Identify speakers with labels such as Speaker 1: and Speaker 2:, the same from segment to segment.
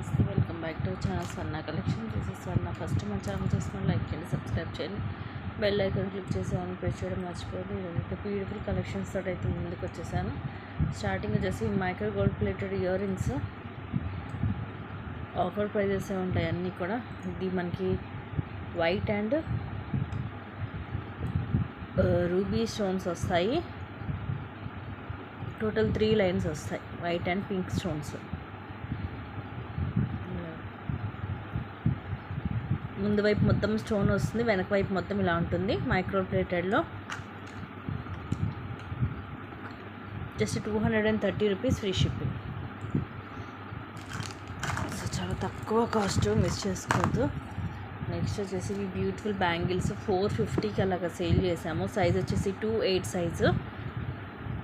Speaker 1: నమస్తే, welcome back to channel Swarna collection. This is Swarna. First మన channel చూసుకుని like చేయండి, సబ్స్క్రైబ్ చేయండి, బెల్ ఐకాన్ క్లిక్ చేసి ఆన్ ప్రెస్ చేయడం మర్చిపోయింది. ఇదైతే బ్యూటిఫుల్ కలెక్షన్స్ తోటి అయితే ముందుకు వచ్చేసాను. స్టార్టింగ్ వచ్చేసి micro gold plated ear rings offer prices ఉంటాయి అన్నీ కూడా. ఇది మనకి వైట్ అండ్ రూబీ స్టోన్స్ వస్తాయి. టోటల్ 3 లైన్స్ వస్తాయి, వైట్ అండ్ పింక్ స్టోన్స్. ముందు వైపు మొత్తం స్టోన్ వస్తుంది, వెనక వైపు మొత్తం ఇలా ఉంటుంది. మైక్రో ప్లేటెడ్లో just 230 rupees free shipping. So చాలా తక్కువ కాస్ట్, మిస్ చేసుకోవద్దు. నెక్స్ట్ వచ్చేసి ఈ బ్యూటిఫుల్ బ్యాంగిల్స్ 450కి అలాగా సేల్ చేసాము. సైజ్ వచ్చేసి 2/8 సైజు.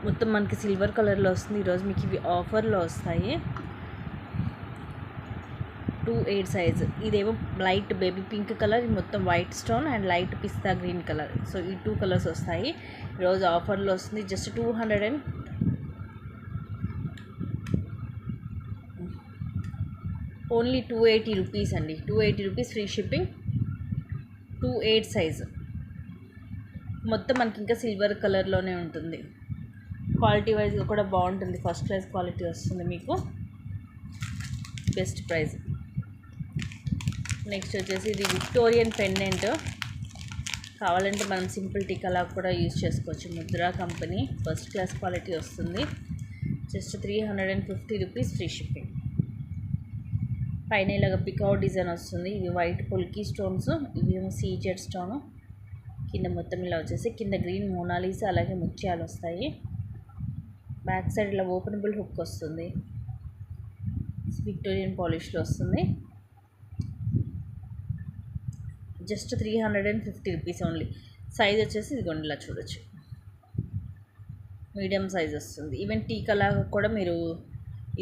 Speaker 1: మొత్తం మనకి సిల్వర్ కలర్లో వస్తుంది. ఈరోజు మీకు ఇవి ఆఫర్లో వస్తాయి. 2/8 సైజు. ఇదేమో లైట్ బేబీ పింక్ కలర్, మొత్తం white stone and light pista green colour. So ఈ 2 కలర్స్ వస్తాయి. ఈరోజు ఆఫర్లో వస్తుంది. జస్ట్ 200 ఓన్లీ 280 రూపీస్ అండి. 280 రూపీస్ ఫ్రీ షిప్పింగ్. 2/8 సైజు. మొత్తం మనకి ఇంకా సిల్వర్ కలర్లోనే ఉంటుంది. క్వాలిటీ వైజ్గా కూడా బాగుంటుంది. ఫస్ట్ క్లాస్ క్వాలిటీ వస్తుంది మీకు. Best price. నెక్స్ట్ వచ్చేసి ఇది విక్టోరియన్ పెండెంట్. కావాలంటే మనం సింపుల్ టికాలా కూడా యూజ్ చేసుకోవచ్చు. Mudra company, first class quality వస్తుంది. Just 350 rupees free shipping. పైన ఇలాగ పికావ్ డిజైన్ వస్తుంది. ఇవి వైట్ పొల్కీ స్టోన్స్, ఇవి ఏమో సీజెడ్ స్టోను. కింద మొత్తం ఇలా వచ్చేసి కింద గ్రీన్ మోనాలిసా అలాగే ముత్యాలు వస్తాయి. బ్యాక్ సైడ్ ఇలా ఓపెనబుల్ హుక్ వస్తుంది. విక్టోరియన్ పాలిష్లో వస్తుంది. Just 350 rupees only. సైజ్ వచ్చేసి ఇదిగోండి ఇలా చూడొచ్చు, మీడియం సైజ్ వస్తుంది. ఈవెన్ టీకాలాగా కూడా మీరు,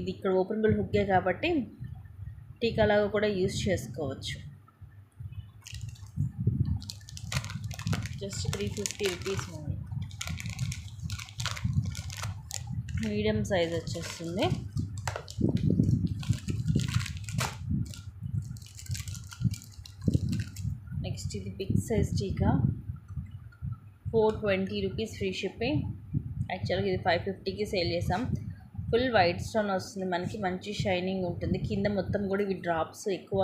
Speaker 1: ఇది ఇక్కడ ఓపెనబుల్ హుక్కే కాబట్టి టీకాలాగా కూడా యూజ్ చేసుకోవచ్చు. Just 350 rupees only. Medium size వచ్చేస్తుంది. నెక్స్ట్ ఇది బిగ్ సైజ్ టీకా, 420 రూపీస్ ఫ్రీ షిప్పింగ్. యాక్చువల్గా ఇది 550కి సేల్ చేసాం. ఫుల్ వైట్ స్టోన్ వస్తుంది మనకి, మంచి షైనింగ్ ఉంటుంది. కింద మొత్తం కూడా ఇవి డ్రాప్స్, ఎక్కువ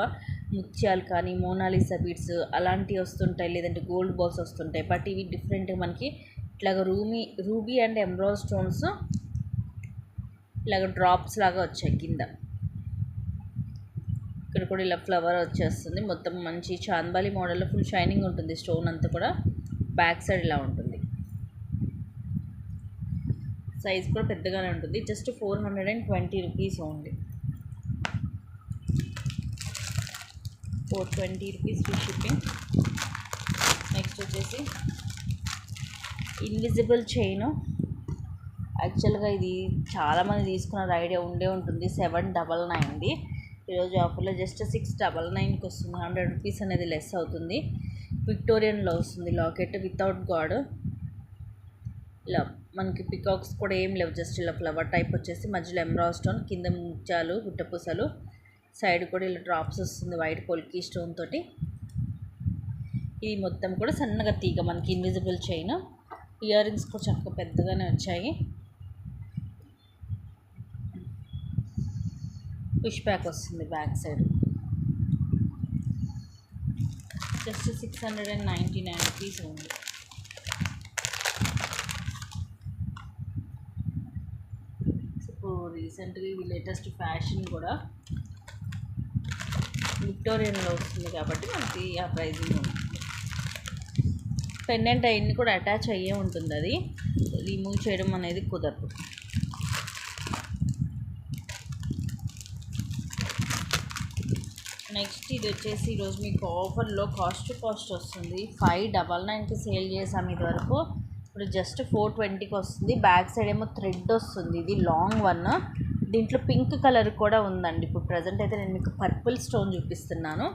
Speaker 1: ముత్యాలు కానీ మోనాలిసా బీడ్స్ అలాంటివి వస్తుంటాయి, లేదంటే గోల్డ్ బాల్స్ వస్తుంటాయి. బట్ ఇవి డిఫరెంట్ మనకి. ఇట్లాగ రూబీ అండ్ ఎమరాల్డ్ స్టోన్స్ ఇలాగ డ్రాప్స్ లాగా వచ్చాయి కింద. ఇక్కడ కూడా ఇలా ఫ్లవర్ వచ్చేస్తుంది. మొత్తం మంచి చాంద్బాలి మోడల్లో ఫుల్ షైనింగ్ ఉంటుంది. స్టోన్ అంతా కూడా బ్యాక్ సైడ్ ఇలా ఉంటుంది. సైజ్ కూడా పెద్దగానే ఉంటుంది. Just 420 rupees only. 420 rupees free shipping. Next వచ్చేసి ఇన్విజిబుల్ చైన్. యాక్చువల్గా ఇది చాలామంది తీసుకున్న ఐడియా ఉండే ఉంటుంది. 799ది. ఈరోజు ఆఫర్లో జస్ట్ 699కి వస్తుంది. 100 రూపీస్ అనేది లెస్ అవుతుంది. విక్టోరియన్లో వస్తుంది. Locket without God. ఇలా మనకి పికాక్స్ కూడా ఏం లేవు, జస్ట్ ఇలా ఫ్లవర్ టైప్ వచ్చేసి మధ్యలో ఎమరాల్డ్ స్టోన్, కింద ముత్యాలు గుట్టపూసలు, సైడ్ కూడా ఇలా డ్రాప్స్ వస్తుంది వైట్ పొల్కీ స్టోన్ తోటి. ఇది మొత్తం కూడా సన్నగా తీగ మనకి ఇన్విజిబుల్ చైన్. ఇయర్ రింగ్స్ కూడా చక్కగా పెద్దగానే వచ్చాయి. పుష్ బ్యాక్ వస్తుంది బ్యాక్ సైడ్. జస్ట్ 699 రూపీస్ ఉంది. ఇప్పుడు రీసెంట్గా ఇవి లేటెస్ట్ ఫ్యాషన్ కూడా విక్టోరియన్లో వస్తుంది కాబట్టి మనకి ఆ ప్రైజింగ్ ఉంది. పెండెంట్ అవన్నీ కూడా అటాచ్ అయ్యే ఉంటుంది, అది రిమూవ్ చేయడం అనేది కుదరదు. నెక్స్ట్ ఇది వచ్చేసి ఈరోజు మీకు ఆఫర్లో కాస్ట్ వస్తుంది. 599కి సేల్ చేసాము ఇది వరకు. ఇప్పుడు జస్ట్ 420కి వస్తుంది. బ్యాక్ సైడ్ ఏమో థ్రెడ్ వస్తుంది, ఇది లాంగ్ వన్. దీంట్లో పింక్ కలర్ కూడా ఉందండి. ఇప్పుడు ప్రజెంట్ అయితే నేను మీకు పర్పుల్ స్టోన్ చూపిస్తున్నాను.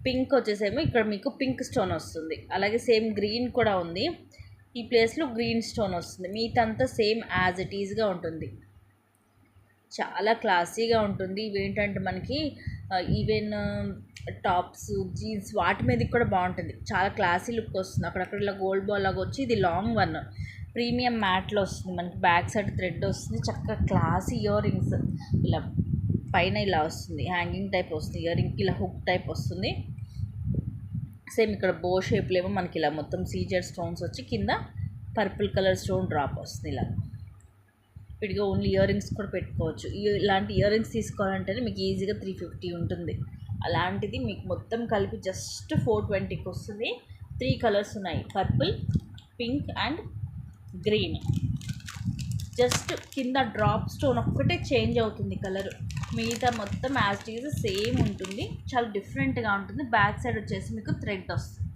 Speaker 1: పింక్ వచ్చేసేమో ఇక్కడ మీకు పింక్ స్టోన్ వస్తుంది. అలాగే సేమ్ గ్రీన్ కూడా ఉంది. ఈ ప్లేస్లో గ్రీన్ స్టోన్ వస్తుంది. మిగతా సేమ్ యాజ్ ఇట్ ఈజ్గా ఉంటుంది. చాలా క్లాసీగా ఉంటుంది. ఇవేంటంటే మనకి ఈవెన్ టాప్స్ జీన్స్ వాటి మీద కూడా బాగుంటుంది, చాలా క్లాసీ లుక్ వస్తుంది. అక్కడక్కడ ఇలా గోల్డ్ బాల్ లాగా వచ్చి ఇది లాంగ్ వన్ ప్రీమియం మ్యాట్లో వస్తుంది. మనకి బ్యాక్ సైడ్ థ్రెడ్ వస్తుంది, చక్కగా క్లాసీ ఇయర్ రింగ్స్ ఇలా పైన ఇలా వస్తుంది, హ్యాంగింగ్ టైప్ వస్తుంది, ఇయర్ రింగ్కి ఇలా హుక్ టైప్ వస్తుంది. సేమ్ ఇక్కడ బో షేప్లో ఏమో మనకి ఇలా మొత్తం సీజర్ స్టోన్స్ వచ్చి కింద పర్పుల్ కలర్ స్టోన్ డ్రాప్ వస్తుంది. ఇలా విడిగా ఓన్లీ ఇయర్ రింగ్స్ కూడా పెట్టుకోవచ్చు. ఇలాంటి ఇయర్ రింగ్స్ తీసుకోవాలంటేనే మీకు ఈజీగా 350 ఉంటుంది. అలాంటిది మీకు మొత్తం కలిపి జస్ట్ 420కి వస్తుంది. 3 కలర్స్ ఉన్నాయి, purple, pink and green. Just కింద డ్రాప్ స్టోన్ ఒక్కటే చేంజ్ అవుతుంది కలర్, మిగతా మొత్తం యాజ్ ఇట్ ఈజ్ సేమ్ ఉంటుంది. చాలా డిఫరెంట్గా ఉంటుంది. బ్యాక్ సైడ్ వచ్చేసి మీకు థ్రెడ్ వస్తుంది,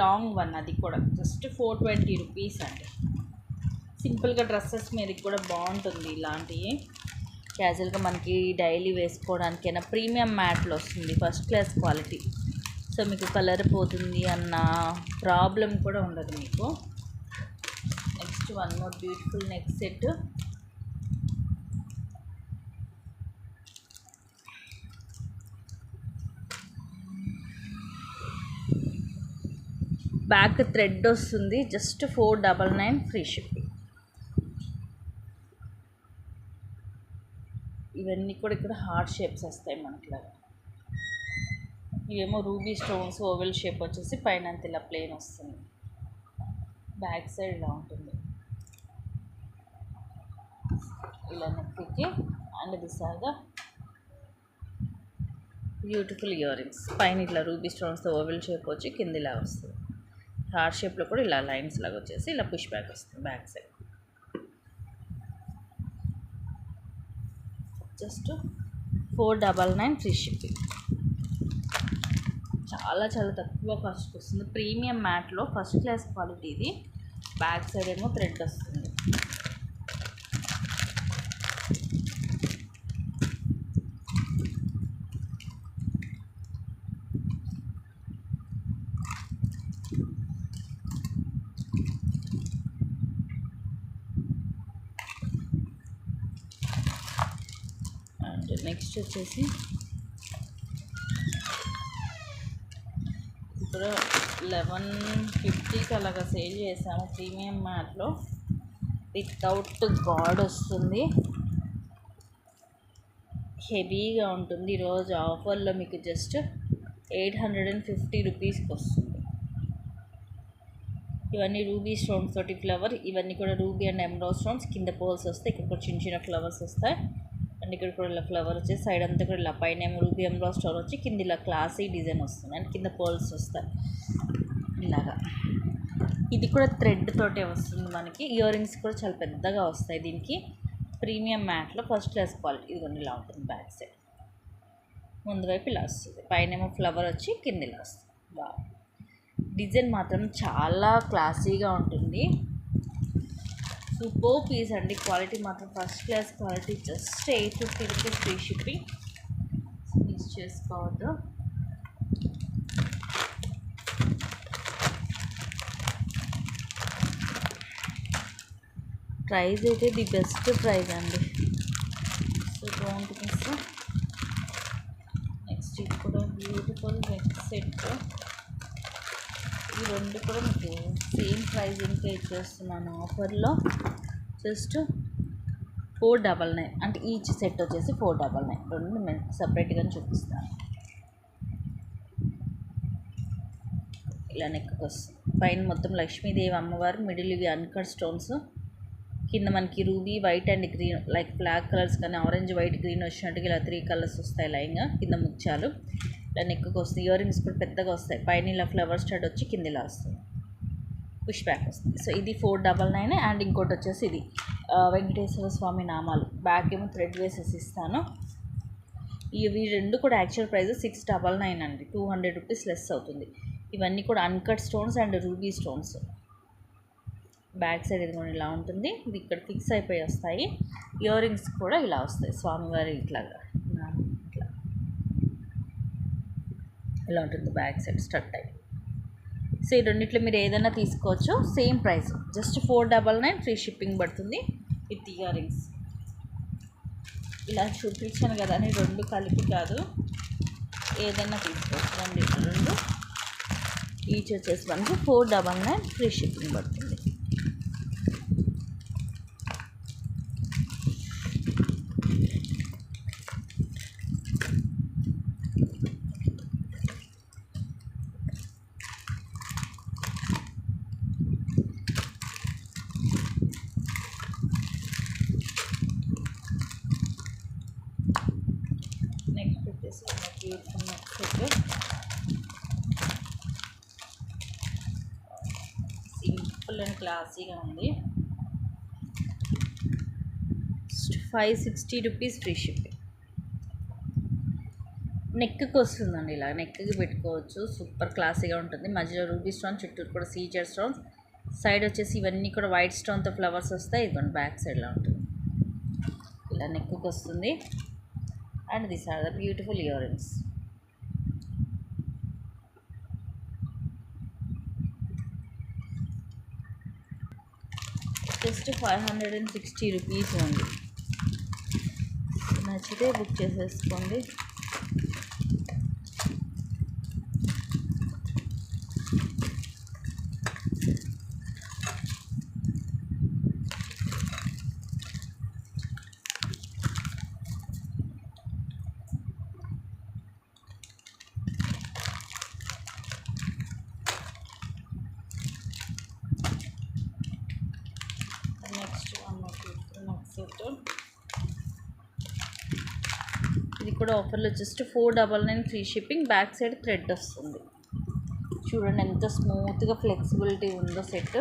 Speaker 1: లాంగ్ వన్, అది కూడా జస్ట్ 420 రూపీస్ అండి. సింపుల్గా డ్రెస్సెస్ మీదకి కూడా బాగుంటుంది. ఇలాంటివి క్యాజువల్గా మనకి డైలీ వేసుకోవడానికైనా ప్రీమియం మ్యాట్లో వస్తుంది, ఫస్ట్ క్లాస్ క్వాలిటీ. సో మీకు కలర్ పోతుంది అన్న ప్రాబ్లం కూడా ఉండదు మీకు. Next one more beautiful neck set. Back thread వస్తుంది, జస్ట్ 499 ఫ్రీ షిప్పింగ్. ఇవన్నీ కూడా ఇక్కడ హార్ట్ షేప్స్ వస్తాయి మనకిలాగా. ఇవేమో రూబీ స్టోన్స్ ఓవెల్ షేప్ వచ్చేసి పైన అంత ఇలా ప్లేన్ వస్తుంది, బ్యాక్ సైడ్ ఇలా ఉంటుంది. ఇలా నెక్కి అండ్ దిసాగా బ్యూటిఫుల్ ఇయర్ రింగ్స్, పైన ఇట్లా రూబీ స్టోన్స్తో ఓవెల్ షేప్ వచ్చి కింద ఇలా వస్తుంది. హార్ట్ షేప్లో కూడా ఇలా లైన్స్ లాగా వచ్చేసి ఇలా పుష్ బ్యాక్ వస్తుంది back side. Just 499 free shipping. చాలా చాలా తక్కువ కాస్ట్కి వస్తుంది. ప్రీమియం మ్యాట్లో ఫస్ట్ క్లాస్ క్వాలిటీ ఇది. బ్యాక్ సైడ్ ఏమో థ్రెడ్ వస్తుంది. నెక్స్ట్ వచ్చేసి ఇప్పుడు 1150కి అలాగా సేల్ చేసాము ప్రీమియం మ్యాట్లో. వితౌట్ గాడ్ వస్తుంది, హెవీగా ఉంటుంది. ఈరోజు ఆఫర్లో మీకు జస్ట్ 850 రూపీస్కి వస్తుంది. ఇవన్నీ రూబీ స్టోన్స్ తోటి ఫ్లవర్, ఇవన్నీ కూడా రూబీ అండ్ ఎమరాల్డ్ స్టోన్స్. కింద పోల్స్ వస్తాయి, ఇక్కడ కూడా చిన్న చిన్న ఫ్లవర్స్ వస్తాయి. అండ్ ఇక్కడ కూడా ఇలా ఫ్లవర్ వచ్చి సైడ్ అంతా కూడా ఇలా పైన ఏమో రూబీ ఎమరాల్డ్ స్టోన్ వచ్చి కింద ఇలా క్లాసీ డిజైన్ వస్తుంది అండ్ కింద పోల్స్ వస్తాయి ఇలాగా. ఇది కూడా థ్రెడ్ తోటే వస్తుంది మనకి. ఇయర్ రింగ్స్ కూడా చాలా పెద్దగా వస్తాయి దీనికి. ప్రీమియం మ్యాట్లో ఫస్ట్ క్లాస్ క్వాలిటీ. ఇదిగోండి ఇలా ఉంటుంది బ్యాక్ సైడ్. ముందు వైపు ఇలా వస్తుంది, పైన ఏమో ఫ్లవర్ వచ్చి కింద ఇలా వస్తుంది. బాగా డిజైన్ మాత్రం చాలా క్లాసీగా ఉంటుంది. సూపర్ పీస్ అండి, క్వాలిటీ మాత్రం first class quality. Just 850 rupees free shipping. Miss చేసుకోవద్దు. ప్రైస్ అయితే ది బెస్ట్ ప్రైస్ అండి, సో డోంట్ మిస్. నెక్స్ట్ ఇది కూడా బ్యూటిఫుల్ నెక్ సెట్. ఈ రెండు కూడా మీకు సేమ్ ప్రైస్ ఇంకా ఇచ్చేస్తున్నాను ఆఫర్లో. జస్ట్ 499, అంటే ఈచ్ సెట్ వచ్చేసి 499. రెండు నేను సపరేట్గా చూపిస్తాను. ఇలా నెక్కి వస్తుంది, పైన మొత్తం లక్ష్మీదేవి అమ్మవారు, మిడిల్ ఇవి అన్కట్ స్టోన్స్, కింద మనకి ruby white and green like black colours కానీ ఆరెంజ్ వైట్ గ్రీన్ వచ్చినట్టుగా ఇలా 3 కలర్స్ వస్తాయి లైన్గా. కింద ముత్యాలు ఇలా నెక్కి వస్తుంది. ఇయర్ రింగ్స్ కూడా పెద్దగా వస్తాయి, పైన ఇలా ఫ్లవర్ స్టార్ట్ వచ్చి కింద ఇలా వస్తుంది, పుష్ బ్యాక్ వస్తుంది. సో ఇది 499. అండ్ ఇంకోటి వచ్చేసి ఇది వెంకటేశ్వర స్వామి నామాలు, బ్యాక్ ఏమో థ్రెడ్ వేసేసి ఇస్తాను. ఇవి రెండు కూడా యాక్చువల్ ప్రైస్ 699 అండి, 200 రూపీస్ లెస్ అవుతుంది. ఇవన్నీ కూడా uncut stones and ruby stones. Back side ఇది కూడా ఇలా ఉంటుంది, ఇది ఇక్కడ ఫిక్స్ అయిపోయి వస్తాయి. ఇయర్ రింగ్స్ కూడా ఇలా వస్తాయి స్వామివారి ఇట్లాగా, ఇట్లా ఇలా ఉంటుంది back side stud type. So ఈ రెండిట్లో మీరు ఏదైనా తీసుకోవచ్చు, same price, just 499 free shipping పడుతుంది విత్ ఇయర్ రింగ్స్. ఇలా చూపించాను కదా అని రెండు కలిపి కాదు, ఏదైనా తీసుకొస్తాండి. రెండు ఈచ్ వచ్చేసి మనకి 499 ఫ్రీ షిప్పింగ్ పడుతుంది. నెక్స్ట్ వచ్చేసి మనకి సెట్ సింపుల్ అండ్ క్లాసీగా ఉంది. 560 రూపీస్ ఫ్రీ షిప్పింగ్. నెక్కి వస్తుందండి, ఇలా నెక్కి పెట్టుకోవచ్చు. సూపర్ క్లాసీగా ఉంటుంది. మధ్యలో రూబీ స్టోన్, చుట్టూరు కూడా సీజర్ స్టోన్స్, సైడ్ వచ్చేసి ఇవన్నీ కూడా వైట్ స్టోన్తో ఫ్లవర్స్ వస్తాయి. ఇదిగోండి బ్యాక్ సైడ్లో ఉంటుంది, ఇలా నెక్కి వస్తుంది. And these are the beautiful ear rings. Just 560 rupees ఉంది. నచ్చితే బుక్ చేసేసుకోండి. నెక్స్ట్ సెట్ ఇది కూడా ఆఫర్లో just 499 free shipping. Back side thread వస్తుంది. చూడండి ఎంత స్మూత్గా ఫ్లెక్సిబిలిటీ ఉందో సెట్.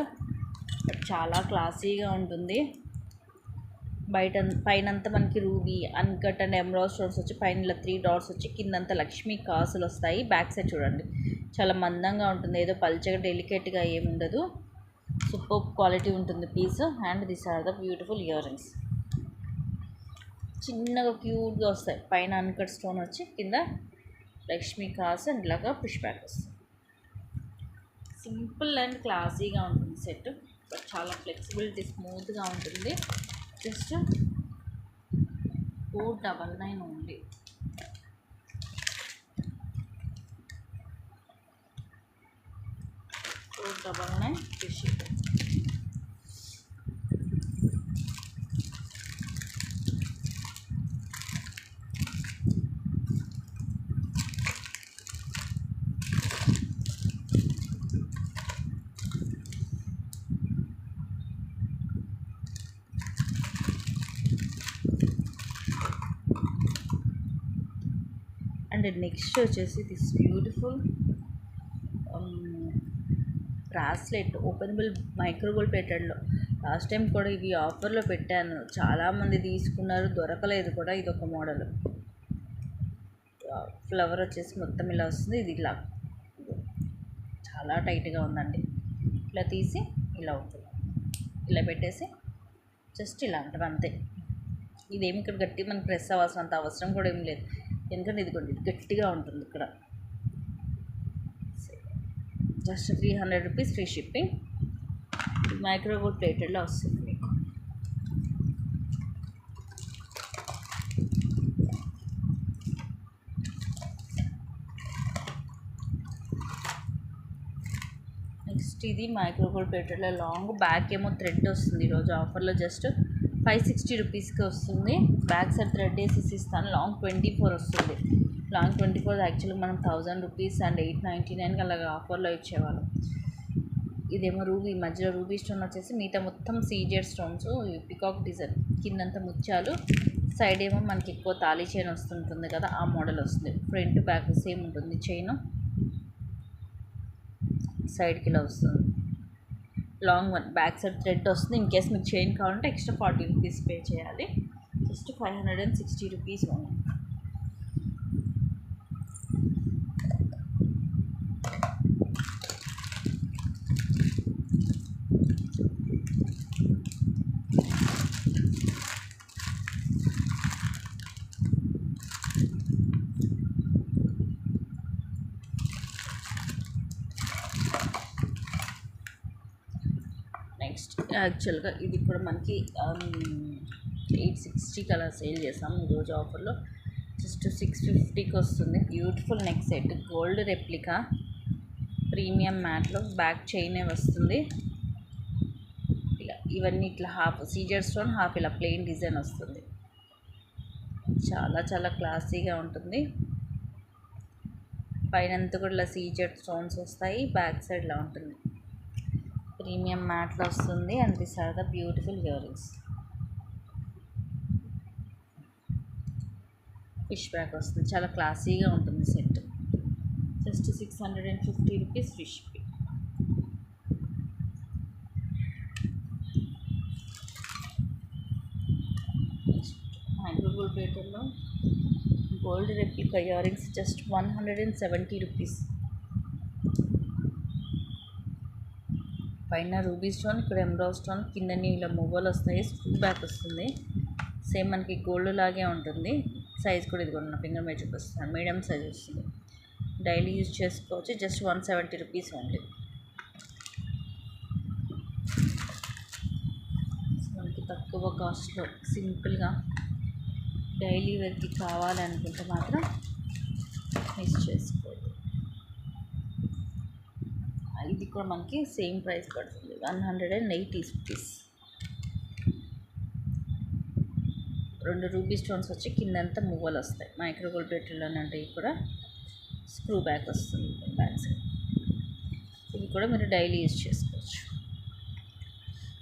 Speaker 1: చాలా క్లాసీగా ఉంటుంది. పైనంతా మనకి ruby, uncut and emerald stones వచ్చి పైన ఇలా 3 డాట్స్ వచ్చి కిందంతా లక్ష్మీ కాసులు వస్తాయి. బ్యాక్ సైడ్ చూడండి చాలా మందంగా ఉంటుంది, ఏదో పల్చగా డెలికేట్గా ఏమి ఉండదు. సూపర్ క్వాలిటీ ఉంటుంది piece. And this are the beautiful ear rings. చిన్నగా క్యూట్గా వస్తాయి. పైన అన్కట్ స్టోన్ వచ్చి కింద లక్ష్మీ కాసు అండ్ ఇలాగా పుష్ బ్యాక్ వస్తుంది. సింపుల్ అండ్ క్లాసీగా ఉంటుంది సెట్. బట్ చాలా ఫ్లెక్సిబిలిటీ, స్మూత్గా ఉంటుంది. Just 499 only. Free shipping. And next వచ్చేసి this beautiful bracelet, openable micro gold ప్లేటెడ్లో. లాస్ట్ టైం కూడా ఇవి ఆఫర్లో పెట్టాను, చాలామంది తీసుకున్నారు, దొరకలేదు కూడా. ఇది ఒక మోడల్. ఫ్లవర్ వచ్చేసి మొత్తం ఇలా వస్తుంది. ఇది ఇలా చాలా టైట్గా ఉందండి. ఇలా తీసి ఇలా ఉంటుంది, ఇలా పెట్టేసి జస్ట్ ఇలా ఉంటుంది అంతే. ఇదేమి ఇక్కడ గట్టి మనకి ప్రెస్ అవ్వాల్సినంత అవసరం కూడా ఏం లేదు, ఎందుకంటే ఇదిగోండి ఇది గట్టిగా ఉంటుంది ఇక్కడ. Just 300 rupees free shipping. Micro gold ప్లేటెడ్లో వస్తుంది మీకు. నెక్స్ట్ ఇది మైక్రోగోల్డ్ ప్లేటెడ్లో లాంగ్, బ్యాక్ ఏమో థ్రెడ్ వస్తుంది. ఈరోజు ఆఫర్లో జస్ట్ 560 రూపీస్కి వస్తుంది. బ్యాక్ సైడ్ థ్రెడ్ వేసేసి ఇస్తాను. లాంగ్ 24 వస్తుంది. లాంగ్ 24 యాక్చువల్గా మనం 1000 రూపీస్ అండ్ 899కి అలాగా ఆఫర్లో ఇచ్చేవాళ్ళం. ఇదేమో రూబీ, మధ్యలో రూబీ స్టోన్ వచ్చేసి మిగతా మొత్తం సీజెడ్ స్టోన్స్, పికాక్ డిజైన్, కిందంతా ముత్యాలు, సైడ్ ఏమో మనకి ఎక్కువ తాళీ చైన్ వస్తుంటుంది కదా, ఆ మోడల్ వస్తుంది. ఫ్రంట్ బ్యాక్ సేమ్ ఉంటుంది చైన్. సైడ్కి ఇలా వస్తుంది long one. Back side thread వస్తుంది. ఇన్ కేస్ మీకు చైన్ కావాలంటే ఎక్స్ట్రా 40 రూపీస్ పే చేయాలి. Just 560 rupees only. నెక్స్ట్ యాక్చువల్గా ఇది కూడా మనకి 860 కలర్ సేల్ చేసాం ఈరోజు ఆఫర్లో. జస్ట్ 650కి వస్తుంది. Beautiful neck set, gold replica, premium మ్యాట్లో బ్యాక్ చైనే వస్తుంది. ఇలా ఇవన్నీ ఇట్లా హాఫ్ సీజర్ స్టోన్, హాఫ్ ఇలా ప్లెయిన్ డిజైన్ వస్తుంది. చాలా చాలా క్లాసీగా ఉంటుంది. పైన అంతా కూడా ఇలా సీజర్ స్టోన్స్ వస్తాయి, బ్యాక్ సైడ్ ఇలా ఉంటుంది. ప్రీమియం మ్యాట్లో వస్తుంది. And this are the beautiful ear rings. Fish back వస్తుంది, చాలా క్లాసీగా ఉంటుంది set. Just 650 rupees free shipping. Micro gold ప్లేటర్లో gold replica ear rings just 170 rupees. పైన రూబీ స్టోన్, ఇక్కడ ఎమరాల్డ్ స్టోన్, కిందని ఇలా మువ్వలు వస్తాయి. స్క్రూ బ్యాక్ వస్తుంది. సేమ్ మనకి గోల్డ్ లాగే ఉంటుంది. సైజ్ కూడా ఇది కూడా నా ఫింగర్ మీద చూపిస్తాను, మీడియం సైజ్ వస్తుంది. డైలీ యూజ్ చేసుకోవచ్చు. Just 170 rupees only. మనకి తక్కువ కాస్ట్లో సింపుల్గా డైలీ వేర్కి కావాలనుకుంటే మాత్రం మిస్ చేసుకోవద్దు. ఇది కూడా మనకి సేమ్ ప్రైస్ పడుతుంది, 180 రూపీస్. 2 రూబీ స్టోన్స్ వచ్చి కిందంతా మువ్వలు వస్తాయి. మైక్రోగోల్డ్ ప్లేటర్లోనే అంటే ఇవి కూడా స్క్రూ బ్యాక్ వస్తుంది బ్యాక్ సైడ్. ఇవి కూడా మీరు డైలీ యూజ్ చేసుకోవచ్చు.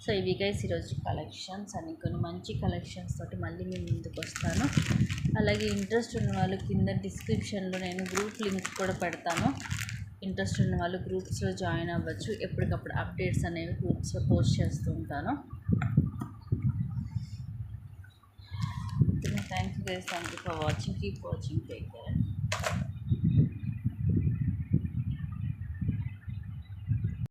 Speaker 1: సో ఇవి గైస్ ఈరోజు కలెక్షన్స్ అని కొన్ని మంచి కలెక్షన్స్ తోటి మళ్ళీ నేను ముందుకు వస్తాను. అలాగే ఇంట్రెస్ట్ ఉన్న వాళ్ళు కింద డిస్క్రిప్షన్లో నేను గ్రూప్ లింక్ కూడా పెడతాను. ఇంట్రెస్ట్ ఉన్న వాళ్ళు గ్రూప్స్లో జాయిన్ అవ్వచ్చు. ఎప్పటికప్పుడు అప్డేట్స్ అనేవి గ్రూప్స్లో పోస్ట్ చేస్తూ ఉంటాను. Thank you guys, thank you for watching. Keep watching, take care.